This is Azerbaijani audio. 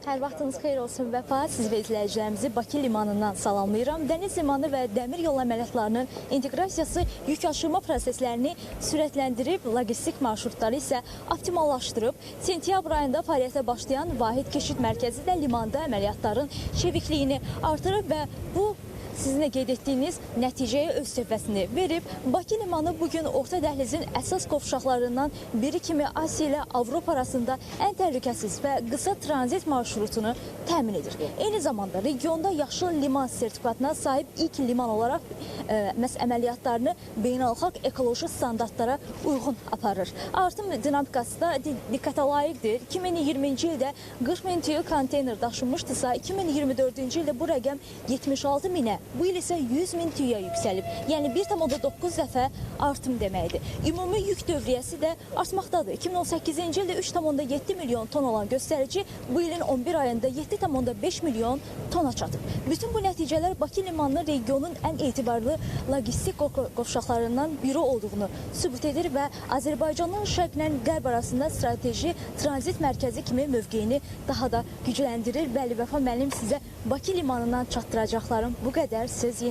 Hər vaxtınız xeyir olsun Vəfa. Siz və izləyicilərimizi Bakı limanından salamlayıram. Dəniz limanı və dəmir yolu əməliyyatlarının inteqrasiyası yük aşırma proseslərini sürətləndirib, logistik marşrutları isə optimallaşdırıb. Sentyabr ayında fəaliyyətə başlayan Vahid Keçid Mərkəzi də limanda əməliyyatların çevikliyini artırıb və bu sizin də qeyd etdiyiniz nəticəyə öz töhfəsini verib. Bakı limanı bugün orta dəhlizin əsas qovşaqlarından biri kimi Asiya ilə Avropa arasında ən təhlükəsiz və qısa tranzit marşrutunu təmin edir. Eyni zamanda regionda yaşıl liman sertifikatına sahib ilk liman olaraq əməliyyatlarını beynəlxalq ekoloji standartlara uyğun aparır. Artım dinamikası da diqqətə layiqdir. 2020-ci ildə 40 min TEU konteyner daşınmışdısa, 2024-cü ildə bu rəqəm 76 minə, bu il isə 100 min TEU-ya yüksəlib. Yəni 1,9 dəfə artım deməkdir. Ümumi yük dövriyyəsi də artmaqdadır. 2018-ci ildə 3,7 milyon ton olan göstərici bu ilin 11 ayında 7,5 milyon tona çatıb. Bütün bu nəticələr Bakı limanının regionun ən etibarlı logistik qovşaqlarından biri olduğunu sübut edir və Azərbaycanın şərqlə qərb arasında strateji tranzit mərkəzi kimi mövqeyini daha da gücləndirir. Bəli, Vəfa müəllim, sizə Bakı limanından çatdıracaqlarım bu qədər. Söz yeni.